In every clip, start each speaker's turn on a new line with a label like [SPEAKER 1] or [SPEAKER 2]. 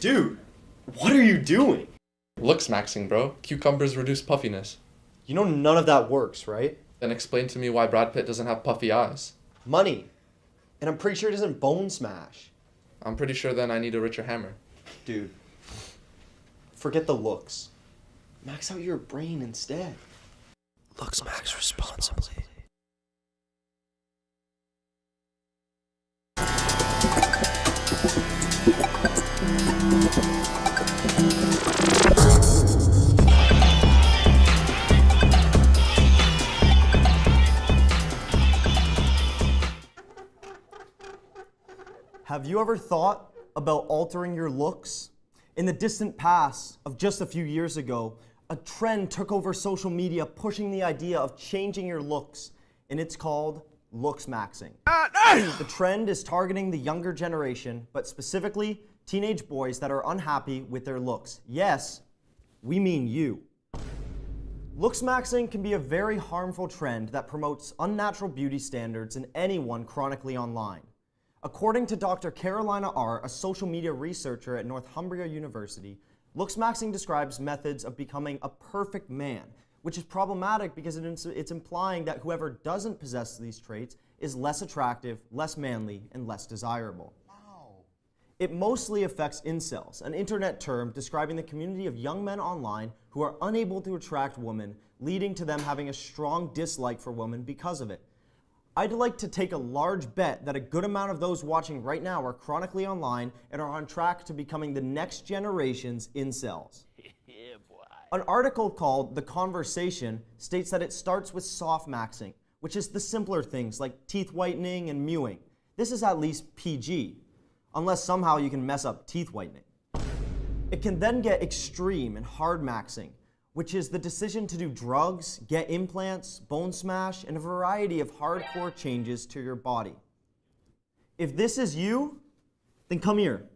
[SPEAKER 1] Dude, what are you doing?
[SPEAKER 2] Looksmaxxing, bro. Cucumbers reduce puffiness.
[SPEAKER 1] You know none of that works, right?
[SPEAKER 2] Then explain to me why Brad Pitt doesn't have puffy eyes.
[SPEAKER 1] Money. And I'm pretty sure it doesn't bone smash.
[SPEAKER 2] I'm pretty sure then I need a richer hammer.
[SPEAKER 1] Dude, forget the looks. Max out your brain instead.
[SPEAKER 3] Looksmax responsibly.
[SPEAKER 4] Have you ever thought about altering your looks? In the distant past of just a few years ago, a trend took over social media pushing the idea of changing your looks, and it's called looksmaxing. The trend is targeting the younger generation, but specifically teenage boys that are unhappy with their looks. Yes, we mean you. Looksmaxing can be a very harmful trend that promotes unnatural beauty standards in anyone chronically online. According to Dr. Carolina R., a social media researcher at Northumbria University, looksmaxing describes methods of becoming a perfect man, which is problematic because it's implying that whoever doesn't possess these traits is less attractive, less manly, and less desirable. It mostly affects incels, an internet term describing the community of young men online who are unable to attract women, leading to them having a strong dislike for women because of it. I'd like to take a large bet that a good amount of those watching right now are chronically online and are on track to becoming the next generation's incels. Yeah, boy. An article called The Conversation states that it starts with softmaxing, which is the simpler things like teeth whitening and mewing. This is at least PG, unless somehow you can mess up teeth whitening. It can then get extreme and hard maxing, which is the decision to do drugs, get implants, bone smash, and a variety of hardcore changes to your body. If this is you, then come here.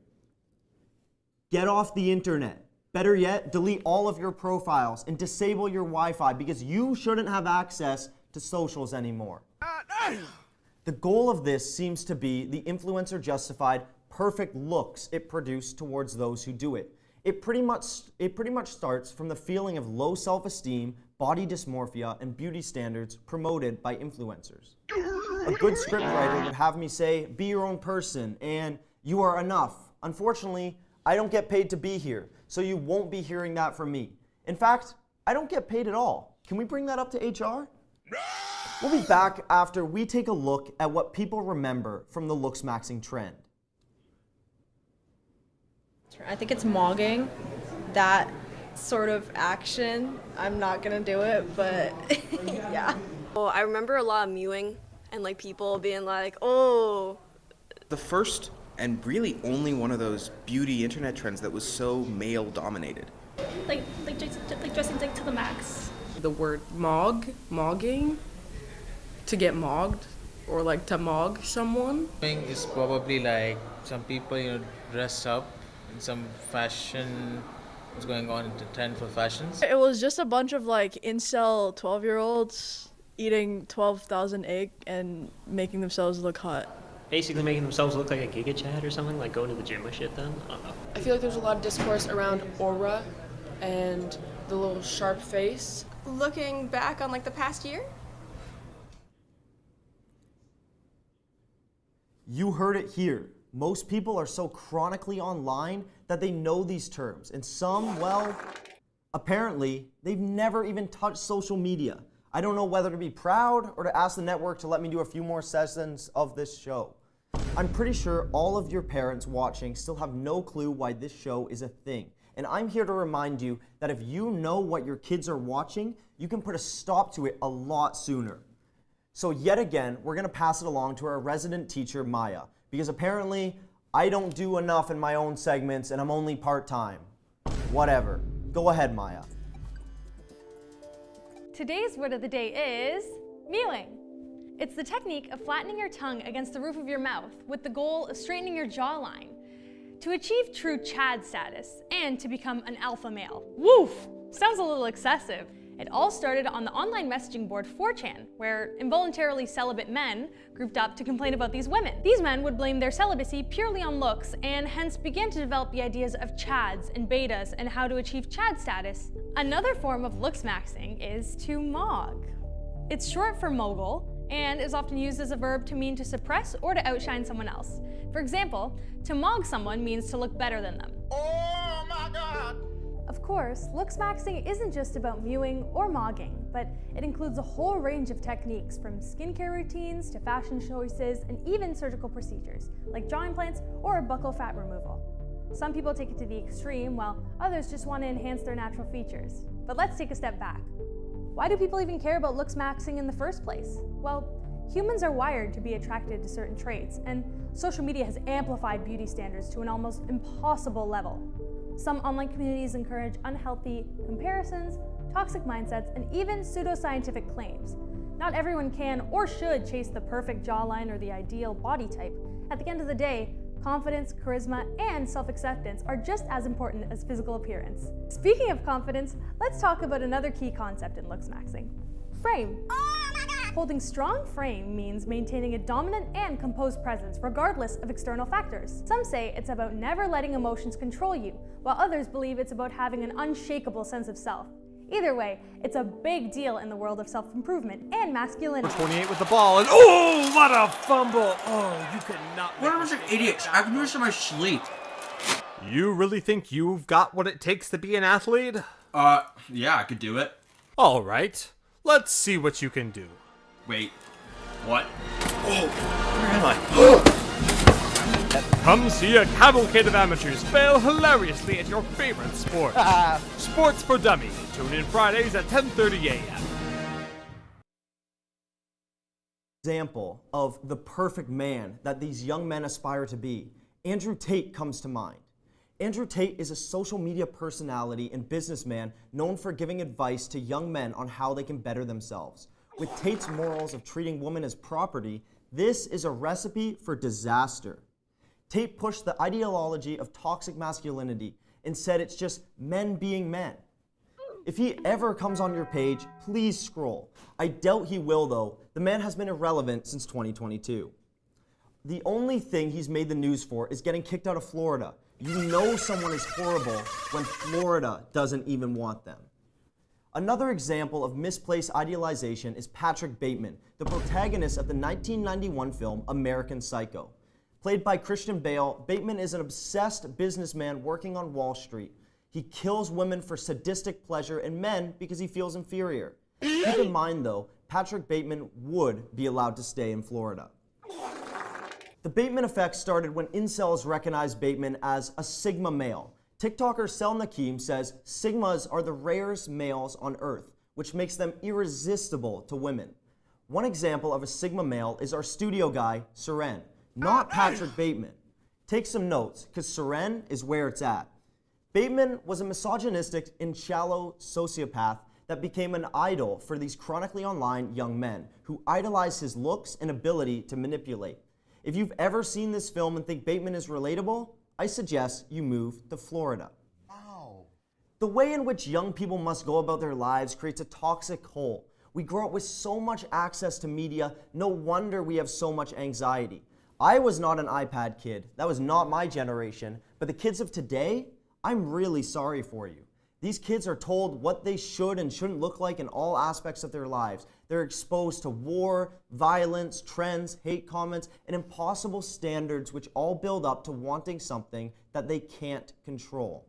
[SPEAKER 4] Get off the internet. Better yet, delete all of your profiles and disable your Wi-Fi because you shouldn't have access to socials anymore. The goal of this seems to be the influencer justified perfect looks it produced towards those who do it. It pretty much starts from the feeling of low self-esteem, body dysmorphia, and beauty standards promoted by influencers. A good scriptwriter would have me say, be your own person, and you are enough. Unfortunately, I don't get paid to be here, so you won't be hearing that from me. In fact, I don't get paid at all. Can we bring that up to HR? We'll be back after we take a look at what people remember from the looksmaxing trend.
[SPEAKER 5] I think it's mogging, that sort of action. I'm not gonna do it, but yeah.
[SPEAKER 6] Well, I remember a lot of mewing and like people being like, oh.
[SPEAKER 7] The first and really only one of those beauty internet trends that was so male dominated.
[SPEAKER 8] Like dressing like to the max.
[SPEAKER 9] The word mogging, to get mogged or like to mog someone.
[SPEAKER 10] Mewing is probably like some people, dress up. Some fashion was going on in the trend for fashions.
[SPEAKER 11] It was just a bunch of like incel 12-year-olds eating 12,000 egg and making themselves look hot.
[SPEAKER 12] Basically making themselves look like a Giga Chad or something, like going to the gym or shit then? I don't know.
[SPEAKER 13] I feel like there's a lot of discourse around aura and the little sharp face.
[SPEAKER 6] Looking back on like the past year?
[SPEAKER 4] You heard it here. Most people are so chronically online that they know these terms, and some, well, apparently, they've never even touched social media. I don't know whether to be proud or to ask the network to let me do a few more sessions of this show. I'm pretty sure all of your parents watching still have no clue why this show is a thing, and I'm here to remind you that if you know what your kids are watching, you can put a stop to it a lot sooner. So yet again, we're gonna pass it along to our resident teacher, Maya, because apparently, I don't do enough in my own segments and I'm only part-time. Whatever. Go ahead, Maya.
[SPEAKER 8] Today's word of the day is mewing. It's the technique of flattening your tongue against the roof of your mouth with the goal of straightening your jawline to achieve true Chad status and to become an alpha male. Woof! Sounds a little excessive. It all started on the online messaging board 4chan, where involuntarily celibate men grouped up to complain about these women. These men would blame their celibacy purely on looks, and hence began to develop the ideas of chads and betas and how to achieve chad status. Another form of looksmaxing is to mog. It's short for mogul, and is often used as a verb to mean to suppress or to outshine someone else. For example, to mog someone means to look better than them.
[SPEAKER 14] Oh my God!
[SPEAKER 8] Of course, looksmaxing isn't just about mewing or mogging, but it includes a whole range of techniques from skincare routines to fashion choices and even surgical procedures, like jaw implants or buccal fat removal. Some people take it to the extreme, while others just want to enhance their natural features. But let's take a step back. Why do people even care about looksmaxing in the first place? Well, humans are wired to be attracted to certain traits, and social media has amplified beauty standards to an almost impossible level. Some online communities encourage unhealthy comparisons, toxic mindsets, and even pseudoscientific claims. Not everyone can or should chase the perfect jawline or the ideal body type. At the end of the day, confidence, charisma, and self-acceptance are just as important as physical appearance. Speaking of confidence, let's talk about another key concept in looksmaxing: frame. Holding strong frame means maintaining a dominant and composed presence regardless of external factors. Some say it's about never letting emotions control you, while others believe it's about having an unshakable sense of self. Either way, it's a big deal in the world of self-improvement and masculinity.
[SPEAKER 15] 28 with the ball, and oh, what a fumble! Oh, you could not.
[SPEAKER 16] What a bunch of idiots! I can do this in my sleep.
[SPEAKER 15] You really think you've got what it takes to be an athlete?
[SPEAKER 16] Yeah, I could do it.
[SPEAKER 15] All right, let's see what you can do.
[SPEAKER 16] Wait, what?
[SPEAKER 15] Oh, where am I? Come see a cavalcade of amateurs fail hilariously at your favorite sport. Sports for Dummies. Tune in Fridays at 10:30 a.m.
[SPEAKER 4] Example of the perfect man that these young men aspire to be, Andrew Tate comes to mind. Andrew Tate is a social media personality and businessman known for giving advice to young men on how they can better themselves. With Tate's morals of treating women as property, this is a recipe for disaster. Tate pushed the ideology of toxic masculinity and said it's just men being men. If he ever comes on your page, please scroll. I doubt he will though. The man has been irrelevant since 2022. The only thing he's made the news for is getting kicked out of Florida. You know someone is horrible when Florida doesn't even want them. Another example of misplaced idealization is Patrick Bateman, the protagonist of the 1991 film American Psycho. Played by Christian Bale, Bateman is an obsessed businessman working on Wall Street. He kills women for sadistic pleasure and men because he feels inferior. Keep in mind though, Patrick Bateman would be allowed to stay in Florida. The Bateman effect started when incels recognized Bateman as a Sigma male. TikToker Sel Nakeem says Sigmas are the rarest males on Earth, which makes them irresistible to women. One example of a Sigma male is our studio guy, Seren, not Patrick Bateman. Take some notes, because Seren is where it's at. Bateman was a misogynistic and shallow sociopath that became an idol for these chronically online young men who idolize his looks and ability to manipulate. If you've ever seen this film and think Bateman is relatable, I suggest you move to Florida. Wow. The way in which young people must go about their lives creates a toxic hole. We grow up with so much access to media, no wonder we have so much anxiety. I was not an iPad kid. That was not my generation. But the kids of today, I'm really sorry for you. These kids are told what they should and shouldn't look like in all aspects of their lives. They're exposed to war, violence, trends, hate comments, and impossible standards which all build up to wanting something that they can't control.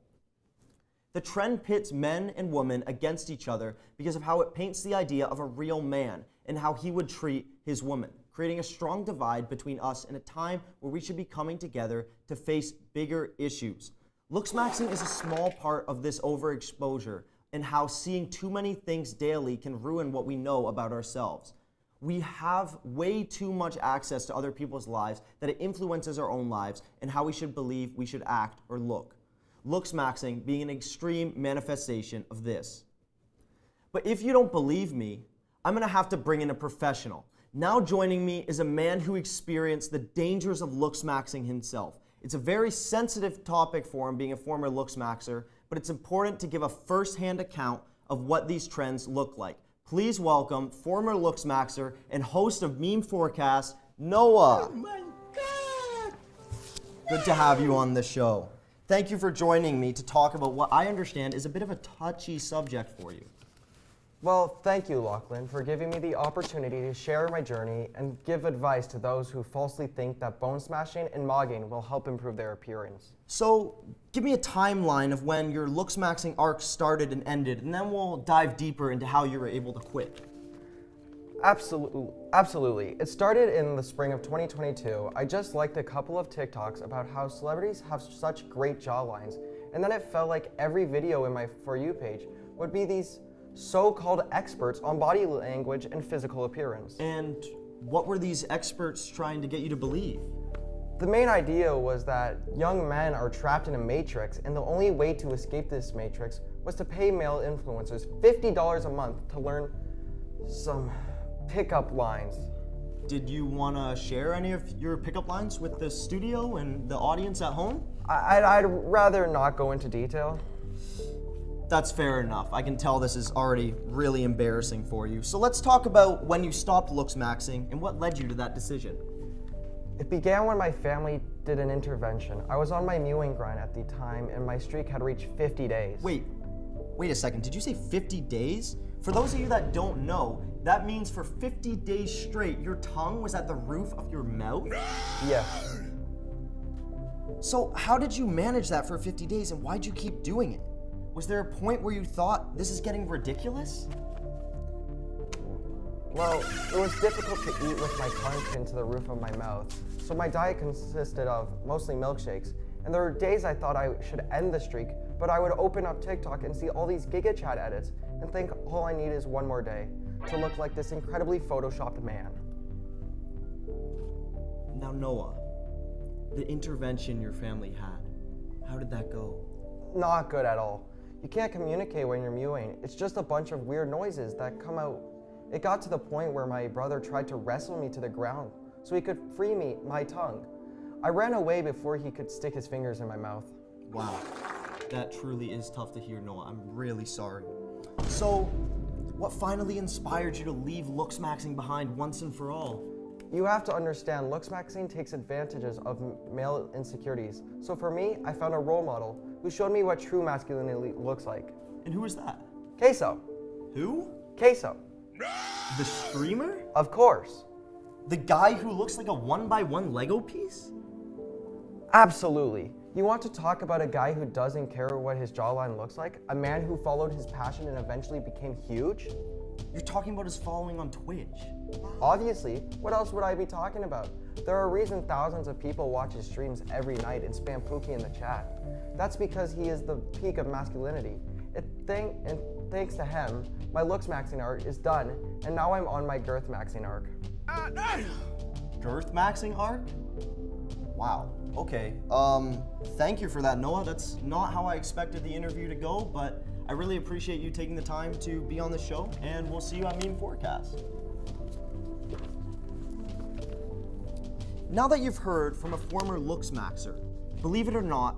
[SPEAKER 4] The trend pits men and women against each other because of how it paints the idea of a real man and how he would treat his woman, creating a strong divide between us in a time where we should be coming together to face bigger issues. Looksmaxing is a small part of this overexposure and how seeing too many things daily can ruin what we know about ourselves. We have way too much access to other people's lives that it influences our own lives and how we should believe we should act or look. Looksmaxing being an extreme manifestation of this. But if you don't believe me, I'm gonna have to bring in a professional. Now joining me is a man who experienced the dangers of looksmaxing himself. It's a very sensitive topic for him being a former looksmaxer, but it's important to give a first-hand account of what these trends look like. Please welcome former Looksmaxxer and host of Meme Forecast, Noah. Oh my God! Good to have you on the show. Thank you for joining me to talk about what I understand is a bit of a touchy subject for you.
[SPEAKER 17] Well, thank you, Lachlan, for giving me the opportunity to share my journey and give advice to those who falsely think that bone smashing and mogging will help improve their appearance.
[SPEAKER 4] So, give me a timeline of when your Looksmaxxing arc started and ended, and then we'll dive deeper into how you were able to quit.
[SPEAKER 17] Absolutely. It started in the spring of 2022. I just liked a couple of TikToks about how celebrities have such great jawlines, and then it felt like every video in my For You page would be these so-called experts on body language and physical appearance.
[SPEAKER 4] And what were these experts trying to get you to believe?
[SPEAKER 17] The main idea was that young men are trapped in a matrix, and the only way to escape this matrix was to pay male influencers $50 a month to learn some pickup lines.
[SPEAKER 4] Did you want to share any of your pickup lines with the studio and the audience at home?
[SPEAKER 17] I'd rather not go into detail.
[SPEAKER 4] That's fair enough. I can tell this is already really embarrassing for you. So let's talk about when you stopped Looksmaxxing and what led you to that decision.
[SPEAKER 17] It began when my family did an intervention. I was on my mewing grind at the time and my streak had reached 50 days.
[SPEAKER 4] Wait a second. Did you say 50 days? For those of you that don't know, that means for 50 days straight, your tongue was at the roof of your mouth?
[SPEAKER 17] Yes.
[SPEAKER 4] So how did you manage that for 50 days and why'd you keep doing it? Was there a point where you thought, this is getting ridiculous?
[SPEAKER 17] Well, it was difficult to eat with my tongue pinned to the roof of my mouth, so my diet consisted of mostly milkshakes, and there were days I thought I should end the streak, but I would open up TikTok and see all these Giga Chat edits and think all I need is one more day to look like this incredibly photoshopped man.
[SPEAKER 4] Now Noah, the intervention your family had, how did that go?
[SPEAKER 17] Not good at all. You can't communicate when you're mewing. It's just a bunch of weird noises that come out. It got to the point where my brother tried to wrestle me to the ground so he could free my tongue. I ran away before he could stick his fingers in my mouth.
[SPEAKER 4] Wow, that truly is tough to hear, Noah. I'm really sorry. So, what finally inspired you to leave Looksmaxxing behind once and for all?
[SPEAKER 17] You have to understand, Looksmaxxing takes advantages of male insecurities. So for me, I found a role model who showed me what true masculinity looks like.
[SPEAKER 4] And who was that?
[SPEAKER 17] Queso.
[SPEAKER 4] Who?
[SPEAKER 17] Queso.
[SPEAKER 4] The streamer?
[SPEAKER 17] Of course.
[SPEAKER 4] The guy who looks like a 1x1 Lego piece?
[SPEAKER 17] Absolutely. You want to talk about a guy who doesn't care what his jawline looks like? A man who followed his passion and eventually became huge?
[SPEAKER 4] You're talking about his following on Twitch.
[SPEAKER 17] Obviously, what else would I be talking about? There are reasons thousands of people watch his streams every night and spam Pookie in the chat. That's because he is the peak of masculinity. And thanks to him, my Looksmaxxing arc is done, and now I'm on my girth maxing arc.
[SPEAKER 4] Girth maxing arc? Wow, okay. Thank you for that, Noah. That's not how I expected the interview to go, but I really appreciate you taking the time to be on the show, and we'll see you at Meme Forecast. Now that you've heard from a former Looksmaxxer, believe it or not,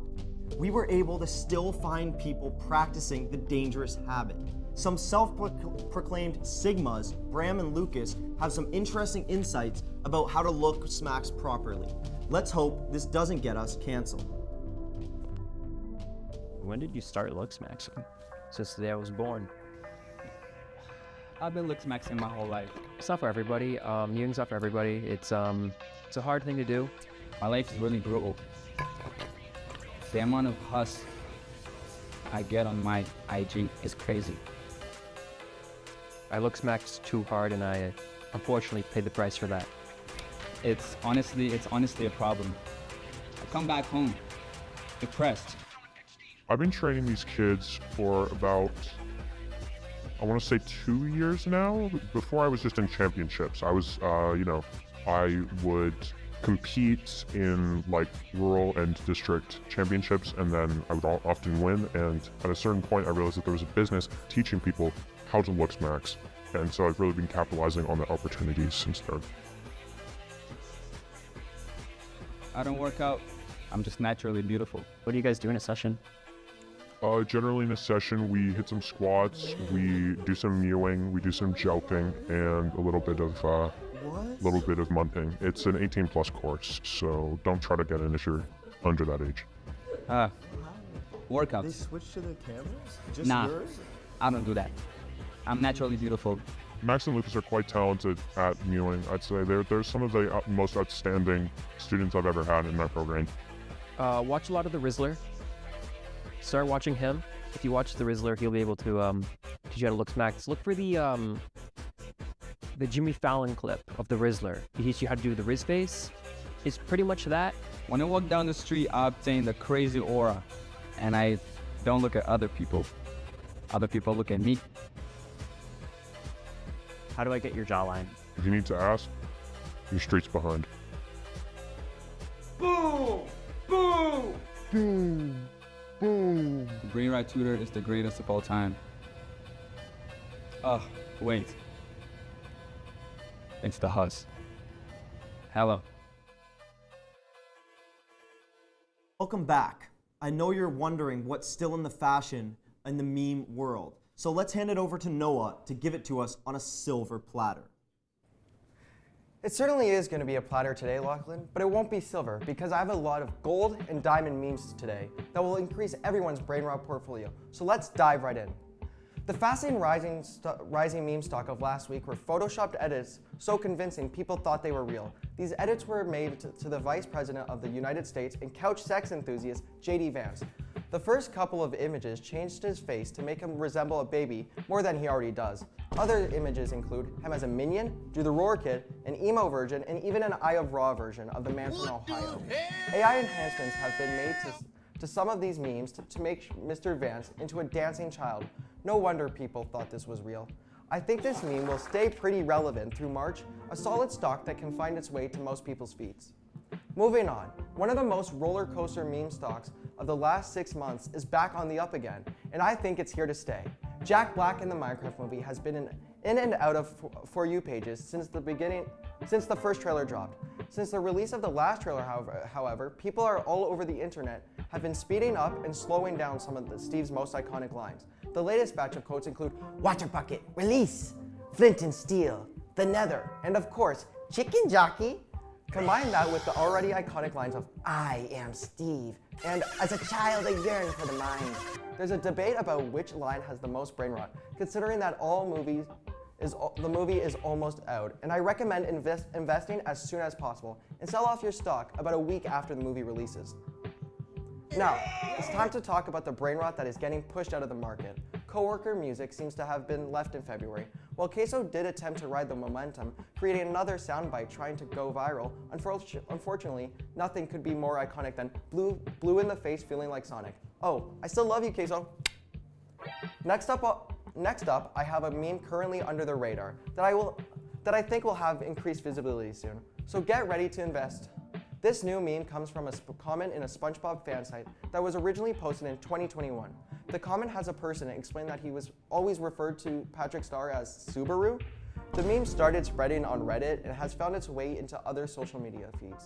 [SPEAKER 4] we were able to still find people practicing the dangerous habit. Some self-proclaimed Sigmas, Bram and Lucas, have some interesting insights about how to Looksmaxx properly. Let's hope this doesn't get us canceled.
[SPEAKER 18] When did you start Looksmaxxing? Since the day I was born.
[SPEAKER 19] I've been Looksmaxxing my whole life.
[SPEAKER 18] It's not for everybody. Mewing's not for everybody. It's a hard thing to do.
[SPEAKER 19] My life is really brutal. The amount of hustle I get on my IG is crazy.
[SPEAKER 18] I Looksmaxxed too hard, and I unfortunately paid the price for that.
[SPEAKER 19] It's honestly a problem. I come back home depressed.
[SPEAKER 20] I've been training these kids for about, I want to say 2 years now. Before I was just in championships. I was, I would compete in like rural and district championships, and then I would often win. And at a certain point, I realized that there was a business teaching people how to Looksmaxx. And so I've really been capitalizing on the opportunities since then.
[SPEAKER 19] I don't work out. I'm just naturally beautiful.
[SPEAKER 18] What do you guys do in a session?
[SPEAKER 20] Generally in a session, we hit some squats, we do some mewing, we do some joking, and a little bit of munting. It's an 18+ course, so don't try to get in if you're under that age.
[SPEAKER 19] Workouts.
[SPEAKER 1] They switch to the cameras? Just
[SPEAKER 19] Nah,
[SPEAKER 1] yours?
[SPEAKER 19] I don't do that. I'm naturally beautiful.
[SPEAKER 20] Max and Lucas are quite talented at mewing. I'd say they're some of the most outstanding students I've ever had in my program.
[SPEAKER 18] Watch a lot of the Rizzler. Start watching him. If you watch the Rizzler, he'll be able to teach you how to Looksmax. Look for the Jimmy Fallon clip of the Rizzler. He teaches you how to do the Riz face. It's pretty much that.
[SPEAKER 19] When I walk down the street, I obtain the crazy aura, and I don't look at other people. Other people look at me.
[SPEAKER 18] How do I get your jawline?
[SPEAKER 20] If you need to ask, your street's behind.
[SPEAKER 14] Boom! Boom!
[SPEAKER 19] Boom! Boom! Brainrot Tutor is the greatest of all time. Oh, wait. It's the Hus. Hello.
[SPEAKER 4] Welcome back. I know you're wondering what's still in the fashion in the meme world. So let's hand it over to Noah to give it to us on a silver platter.
[SPEAKER 17] It certainly is going to be a platter today, Lachlan, but it won't be silver because I have a lot of gold and diamond memes today that will increase everyone's Brainrot portfolio. So let's dive right in. The fascinating rising meme stock of last week were photoshopped edits so convincing people thought they were real. These edits were made to the Vice President of the United States and couch sex enthusiast J.D. Vance. The first couple of images changed his face to make him resemble a baby more than he already does. Other images include him as a minion, do the Roar Kid, an emo version, and even an Eye of Ra version of the man from Ohio. AI enhancements have been made to some of these memes to make Mr. Vance into a dancing child. No wonder people thought this was real. I think this meme will stay pretty relevant through March, a solid stock that can find its way to most people's feeds. Moving on, one of the most roller coaster meme stocks of the last 6 months is back on the up again, and I think it's here to stay. Jack Black in the Minecraft movie has been in and out of For You pages since the first trailer dropped. Since the release of the last trailer, however, people are all over the internet have been speeding up and slowing down some of Steve's most iconic lines. The latest batch of quotes include water bucket, release, flint and steel, the nether, and of course, chicken jockey. Combine that with the already iconic lines of I am Steve, and as a child I yearn for the mine. There's a debate about which line has the most brain rot, considering that the movie is almost out, and I recommend investing as soon as possible and sell off your stock about a week after the movie releases. Now, it's time to talk about the brain rot that is getting pushed out of the market. Coworker music seems to have been left in February. While Queso did attempt to ride the momentum, creating another soundbite trying to go viral, unfortunately, nothing could be more iconic than blue in the face feeling like Sonic. Oh, I still love you, Queso. Next up, I have a meme currently under the radar that I think will have increased visibility soon. So get ready to invest. This new meme comes from a comment in a SpongeBob fan site that was originally posted in 2021. The comment has a person explain that he was always referred to Patrick Star as Subaru. The meme started spreading on Reddit and has found its way into other social media feeds.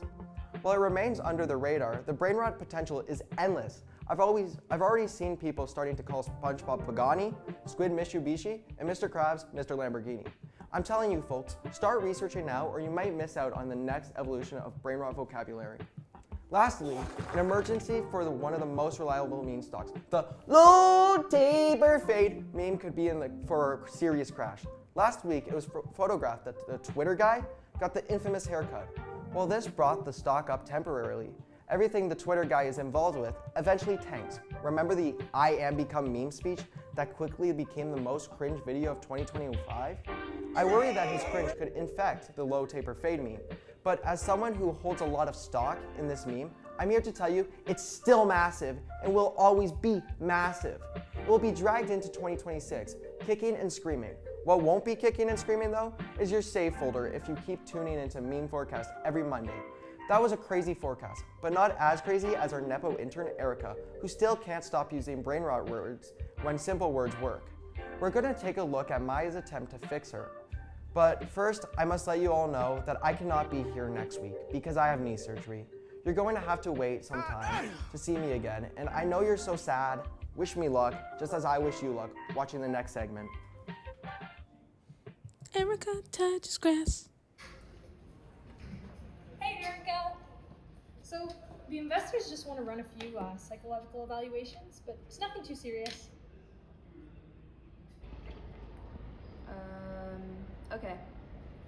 [SPEAKER 17] While it remains under the radar, the brain rot potential is endless. I've already seen people starting to call SpongeBob Pagani, Squid Mitsubishi, and Mr. Krabs Mr. Lamborghini. I'm telling you folks, start researching now or you might miss out on the next evolution of brain rot vocabulary. Lastly, an emergency for one of the most reliable meme stocks. The low taper fade meme could be for a serious crash. Last week, it was photographed that the Twitter guy got the infamous haircut. While this brought the stock up temporarily, everything the Twitter guy is involved with eventually tanks. Remember the I am become meme speech that quickly became the most cringe video of 2025? I worry that his cringe could infect the low taper fade meme. But as someone who holds a lot of stock in this meme, I'm here to tell you it's still massive and will always be massive. It will be dragged into 2026, kicking and screaming. What won't be kicking and screaming though is your save folder if you keep tuning into Meme Forecast every Monday. That was a crazy forecast, but not as crazy as our Nepo intern Erika, who still can't stop using brain rot words when simple words work. We're gonna take a look at Maya's attempt to fix her. But first, I must let you all know that I cannot be here next week because I have knee surgery. You're going to have to wait some time to see me again, and I know you're so sad. Wish me luck, just as I wish you luck, watching the next segment.
[SPEAKER 13] Erika touches grass.
[SPEAKER 8] Hey, Erika. So, the investors just want to run a few psychological evaluations, but it's nothing too serious.
[SPEAKER 5] Okay.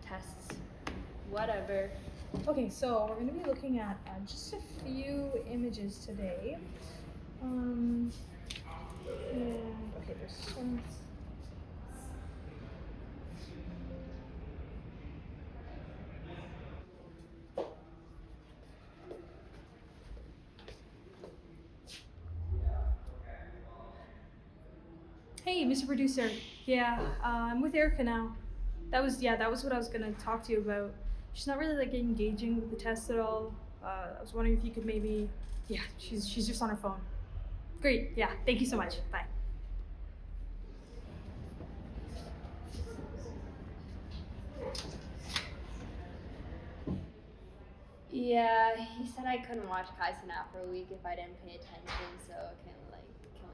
[SPEAKER 5] Tests. Whatever.
[SPEAKER 8] Okay, so we're going to be looking at just a few images today. And, okay, there's some. Hey, Mr. Producer. Yeah, I'm with Erika now. That was what I was gonna talk to you about. She's not really like engaging with the test at all. I was wondering if you could maybe, yeah, she's just on her phone. Great, yeah, thank you so much. Bye.
[SPEAKER 5] Yeah, he said I couldn't watch Kai Cenat for a week if I didn't pay attention, so can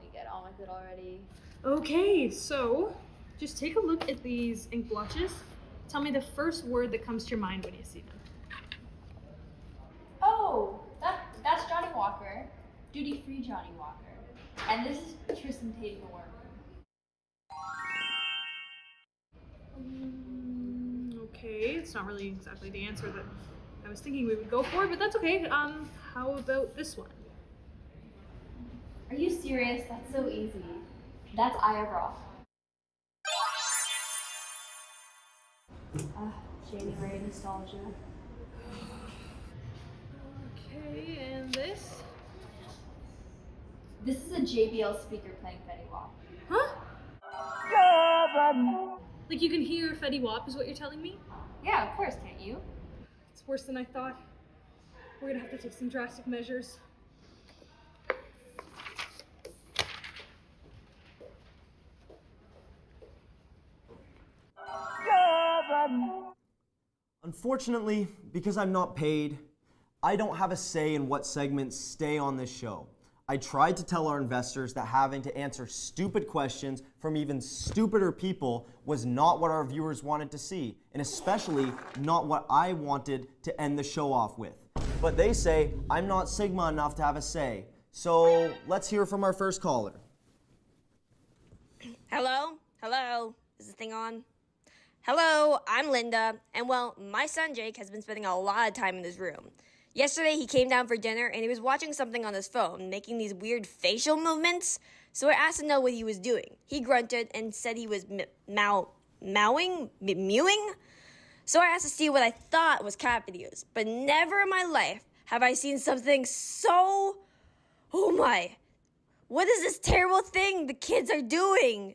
[SPEAKER 5] we get on with it already?
[SPEAKER 8] Okay, so just take a look at these ink blotches. Tell me the first word that comes to your mind when you see them.
[SPEAKER 5] Oh, that's Johnny Walker. Duty-free Johnny Walker. And this is Tristan taking the worm.
[SPEAKER 8] Okay, it's not really exactly the answer that I was thinking we would go for, but that's okay. How about this one?
[SPEAKER 5] Are you serious? That's so easy. That's Ira. January nostalgia.
[SPEAKER 8] Okay, and this?
[SPEAKER 5] This is a JBL speaker playing Fetty Wap.
[SPEAKER 8] Huh? Like you can hear Fetty Wap is what you're telling me?
[SPEAKER 5] Yeah, of course, can't you?
[SPEAKER 8] It's worse than I thought. We're gonna have to take some drastic measures.
[SPEAKER 4] Unfortunately, because I'm not paid, I don't have a say in what segments stay on this show. I tried to tell our investors that having to answer stupid questions from even stupider people was not what our viewers wanted to see, and especially not what I wanted to end the show off with. But they say I'm not Sigma enough to have a say. So let's hear from our first caller.
[SPEAKER 6] Hello? Hello? Is this thing on? Hello, I'm Linda, and well, my son Jake has been spending a lot of time in this room. Yesterday he came down for dinner and he was watching something on his phone, making these weird facial movements, so I asked to know what he was doing. He grunted and said he was mewing? So I asked to see what I thought was cat videos, but never in my life have I seen something so... Oh my, what is this terrible thing the kids are doing?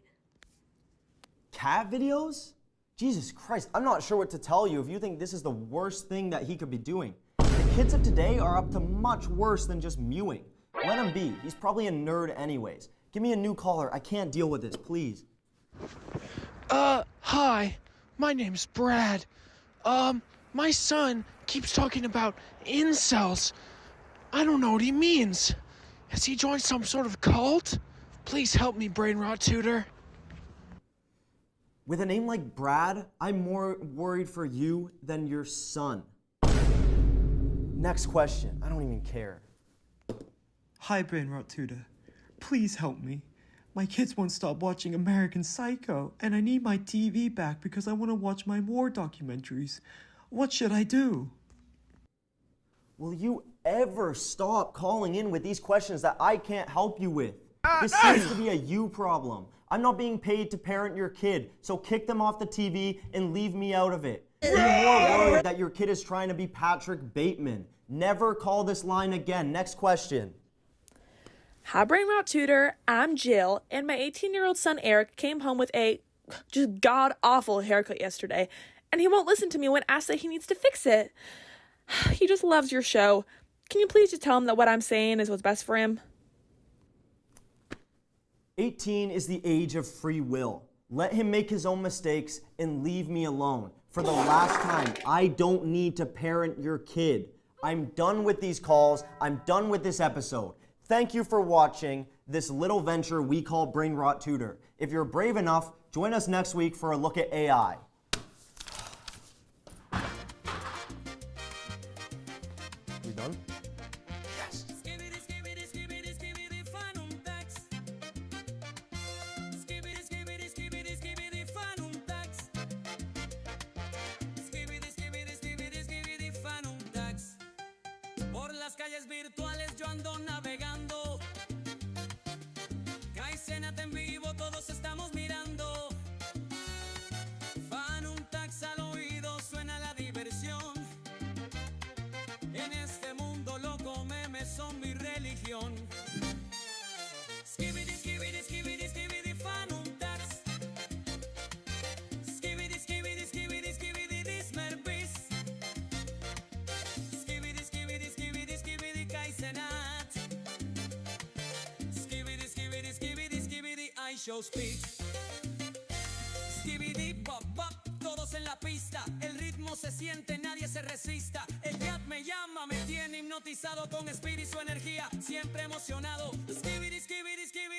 [SPEAKER 4] Cat videos? Jesus Christ, I'm not sure what to tell you if you think this is the worst thing that he could be doing. The kids of today are up to much worse than just mewing. Let him be. He's probably a nerd anyways. Give me a new caller. I can't deal with this, please.
[SPEAKER 3] Hi. My name's Brad. My son keeps talking about incels. I don't know what he means. Has he joined some sort of cult? Please help me, Brainrot Tutor.
[SPEAKER 4] With a name like Brad, I'm more worried for you than your son. Next question. I don't even care.
[SPEAKER 21] Hi, Brainrot Tutor. Please help me. My kids won't stop watching American Psycho, and I need my TV back because I want to watch my war documentaries. What should I do?
[SPEAKER 4] Will you ever stop calling in with these questions that I can't help you with? This seems to be a you problem. I'm not being paid to parent your kid, so kick them off the TV and leave me out of it. Be more worried that your kid is trying to be Patrick Bateman. Never call this line again. Next question.
[SPEAKER 13] Hi, Brainrot Tutor. I'm Jill, and my 18-year-old son Eric came home with a just god-awful haircut yesterday, and he won't listen to me when asked that he needs to fix it. He just loves your show. Can you please just tell him that what I'm saying is what's best for him?
[SPEAKER 4] 18 is the age of free will. Let him make his own mistakes and leave me alone. For the last time, I don't need to parent your kid. I'm done with these calls. I'm done with this episode. Thank you for watching this little venture we call Brainrot Tutor. If you're brave enough, join us next week for a look at AI. We done? Yes.
[SPEAKER 2] Por las calles virtuales yo ando navegando. Caicénate en vivo, todos estamos mirando. Fan un tax al oído, suena la diversión. En este mundo loco memes son mi religión. Skibidi, skibidi, skibidi, skibidi, fan un tax. Skibidi, skibidi, skibidi, skibidi, dismerbis. Skibidi, skibidi, skibidi, skibidi, Kaizenat. Skibidi, skibidi, skibidi, skibidi, I show speed. Skibidi, bop, bop, todos en la pista. El ritmo se siente, nadie se resista. El chat me llama, me tiene hipnotizado con espíritu y su energía. Siempre emocionado. Skibidi, skibidi, skibidi.